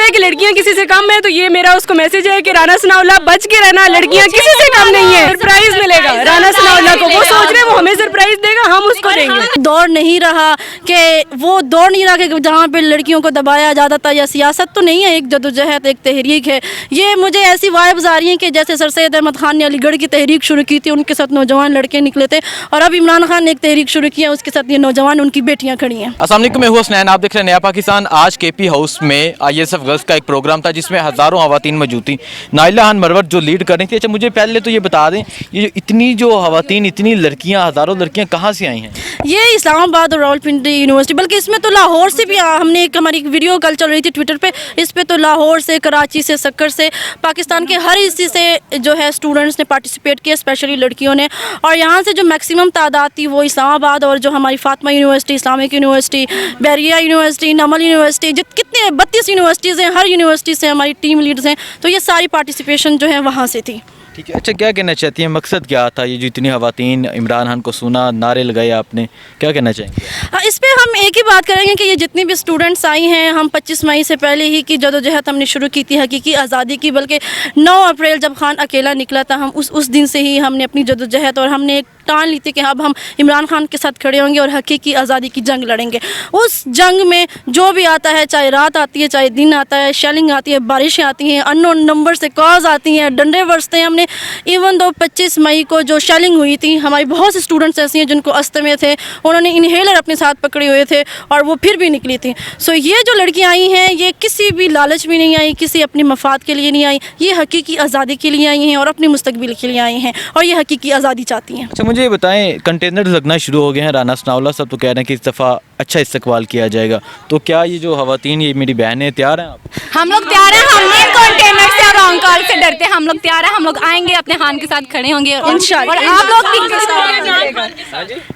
है कि लड़कियां किसी से कम है, तो ये मेरा उसको मैसेज है कि राना सनाउल्लाह बच के रहना, लड़कियां किसी से कम नहीं है। सरप्राइज मिलेगा राना सनाउल्लाह को, वो सोच रहे हैं वो हमें सरप्राइज देगा, हम उसको देंगे। दौर नहीं रहा कि वो दौर नहीं रहा कि जहाँ पे लड़कियों को दबाया जाता था, या सियासत तो नहीं है, एक जदोजहद एक तहरीक है। ये मुझे ऐसी वाइब्स आ रही हैं कि जैसे सर सैयद अहमद खान ने अलीगढ़ की तहरीक शुरू की थी, उनके साथ नौजवान लड़के निकले थे, और अब इमरान खान ने एक तहरीक शुरू किया, उसके साथ ये नौजवान उनकी बेटियाँ खड़ी हैं। अस्सलाम वालेकुम, मैं हूं हसनैन, आप देख रहे हैं नया पाकिस्तान। आज केपी हाउस में ISF गर्ल्स का एक प्रोग्राम था जिसमें हज़ारों ख़वातीन मौजूद थी। नाइला खान मरवत जो लीड कर रही थी। अच्छा, मुझे पहले तो ये बता दें, ये इतनी जो ख़वातीन, इतनी लड़कियाँ, हज़ारों लड़कियाँ कहाँ से आई हैं? ये इस्लामाबाद और रावलपिंडी यूनिवर्सिटी, बल्कि इसमें तो लाहौर से भी हमने एक हमारी एक वीडियो कल चल रही थी ट्विटर पे, इस पे तो लाहौर से, कराची से, सक्कर से, पाकिस्तान के हर हिस्से से जो है स्टूडेंट्स ने पार्टिसिपेट किया, स्पेशली लड़कियों ने। और यहाँ से जो मैक्सिमम तादाद थी वो इस्लामाबाद और जो हमारी Fatima university, Islamic university, Bahria university, Namal university, कितने 32 यूनिवर्सिटीज़ हैं, हर यूनिवर्सिटी से हमारी टीम लीड्स हैं, तो ये सारी पार्टिसिपेशन जो है वहाँ से थी। ठीक है। अच्छा, क्या कहना चाहती हैं, मकसद क्या था ये जो इतनी ख़वातीन, इमरान खान को सुना, नारे लगाए आपने, क्या कहना चाहेंगे? इस पे हम एक ही बात करेंगे कि ये जितनी भी स्टूडेंट्स आई हैं, हम 25 मई से पहले ही की जदोजहद हमने शुरू की थी हकीकी आज़ादी की, बल्कि 9 अप्रैल जब खान अकेला निकला था, हम उस दिन से ही हमने अपनी जदोजहद, और हमने एक ठान ली थी कि अब हम इमरान खान के साथ खड़े होंगे और हकीकी आज़ादी की जंग लड़ेंगे। उस जंग में जो भी आता है, चाहे रात आती है, चाहे दिन आता है, शेलिंग आती है, बारिशें आती हैं, अननोन नंबर से कॉल्स आती हैं, डंडे बरसते हैं। हमने इवन दो 25 मई को जो शेलिंग हुई थी, हमारी बहुत से स्टूडेंट्स ऐसी हैं जिनको अस्थमे थे, उन्होंने इनहेलर अपने साथ पकड़े हुए थे और वो फिर भी निकली थी। सो ये जो लड़कियाँ आई हैं, ये किसी भी लालच में नहीं आई, किसी अपने मफाद के लिए नहीं आई, ये हकीकी आज़ादी के लिए आई हैं और अपने मुस्तकबिल के लिए आई हैं, और ये हकीकी आज़ादी चाहती हैं। अच्छा, मुझे ये बताएं, कंटेनर लगना शुरू हो गए हैं, राना सनाउल्लाह सब तो कह रहे हैं कि इस दफ़ा अच्छा इस्तकबाल किया जाएगा, तो क्या ये जो ख़वातीन, ये मेरी बहनें तैयार हैं? आप? हम लोग तैयार हैं, हम नहीं कंटेनर से और ऑन कॉल से डरते हैं, हम लोग तैयार हैं, हम लोग आएंगे, अपने खान के साथ खड़े होंगे, और आप लोग भी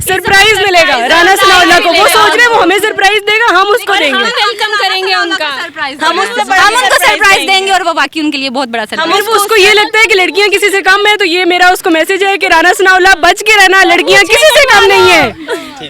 सरप्राइज मिलेगा राना सनाउल्लाह को, वो सोच रहे हैं वो हमें सरप्राइज देगा, हम उसको देंगे। वेलकम करेंगे उनका, हम उनको सरप्राइज देंगे, और वो बाकी उनके लिए बहुत बड़ा सरप्राइज। उसको ये लगता है कि लड़कियां किसी से कम है, तो ये मेरा उसको मैसेज है कि राना सनाउल्लाह बच के रहना, लड़कियां किसी से कम नहीं है।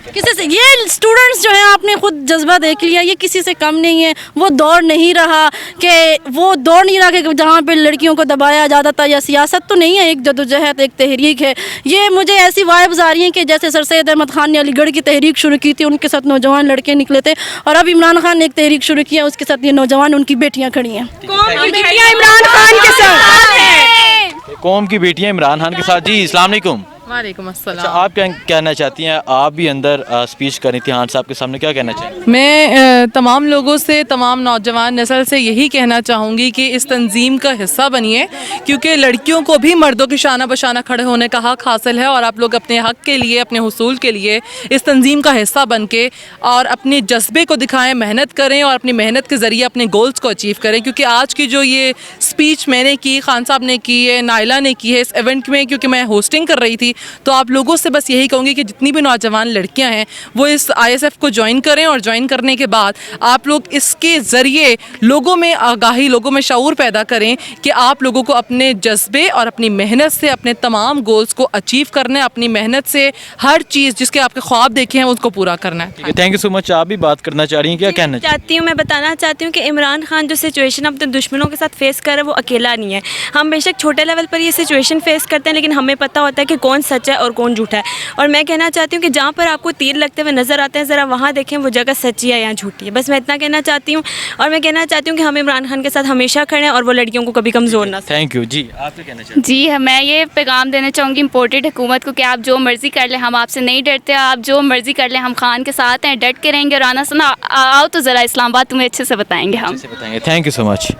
किसी से, ये स्टूडेंट्स जो है आपने खुद जज्बा देख लिया, ये किसी से कम नहीं है। वो दौर नहीं रहा कि जहाँ पे लड़कियों को दबाया जाता था, या सियासत तो नहीं है, एक जदोजहद एक तहरीक है। ये मुझे ऐसी वाइब्स आ रही हैं कि जैसे सर सैयद अहमद खान ने अलीगढ़ की तहरीक शुरू की थी, उनके साथ नौजवान लड़के निकले थे, और अब इमरान खान ने एक तहरीक शुरू किया, उसके साथ ये नौजवान उनकी बेटियाँ खड़ी हैं। बेटियां इमरान खान के साथ, कौम की बेटियां इमरान खान के साथ। जी, अस्सलाम वालेकुम। वालेकुम अस्सलाम। अच्छा, आप क्या कहना चाहती हैं? आप भी अंदर स्पीच कर रही थी खान साहब के सामने, क्या कहना चाहेंगे? मैं तमाम लोगों से, तमाम नौजवान नस्ल से यही कहना चाहूँगी कि इस तंजीम का हिस्सा बनिए, क्योंकि लड़कियों को भी मर्दों की शाना बशाना खड़े होने का हक़ हासिल है, और आप लोग अपने हक़ के लिए, अपने हुसूल के लिए इस तंजीम का हिस्सा बन के और अपने जज्बे को दिखाएँ, मेहनत करें, और अपनी मेहनत के ज़रिए अपने गोल्स को अचीव करें। क्योंकि आज की जो ये स्पीच मैंने की, खान साहब ने की है, नाइला ने की है इस इवेंट में, क्योंकि मैं होस्टिंग कर रही थी, तो आप लोगों से बस यही कहूँगी कि जितनी भी नौजवान लड़कियां हैं वो इस ISF को ज्वाइन करें, और ज्वाइन करने के बाद आप लोग इसके ज़रिए लोगों में आगाही, लोगों में शऊर पैदा करें कि आप लोगों को अपने जज्बे और अपनी मेहनत से अपने तमाम गोल्स को अचीव करना है, अपनी मेहनत से हर चीज़ जिसके आपके ख्वाब देखे हैं उसको पूरा करना है। Thank you so much. आप भी बात करना चाह रही हैं, क्या कहना चाहती हूँ? मैं बताना चाहती हूँ कि इमरान खान जो सिचुएशन अपने दुश्मनों के साथ फेस कर रहा है वो अकेला नहीं है। हम बेशक छोटे लेवल पर ये सिचुएशन फेस करते हैं, लेकिन हमें पता होता है कि कौन सच है और कौन झूठा है। और मैं कहना चाहती हूँ कि जहाँ पर आपको तीर लगते हुए नज़र आते हैं, ज़रा वहाँ देखें वो जगह सच्ची है या झूठी है। बस मैं इतना कहना चाहती हूँ, और मैं कहना चाहती हूँ कि हम इमरान खान के साथ हमेशा खड़े हैं और वो लड़कियों को कभी कमज़ोर ना। Thank you. जी, आप क्या कहना चाहते हैं? जी, मैं ये पैगाम देना चाहूँगी इम्पोर्टेड हुकूमत को कि आप जो मर्ज़ी कर लें, हम आपसे नहीं डरते, आप जो मर्ज़ी कर लें, हम खान के साथ हैं, डट के रहेंगे। राना सुना आओ तो ज़रा इस्लामाबाद तुम्हें अच्छे से बताएंगे हम। Thank you so much.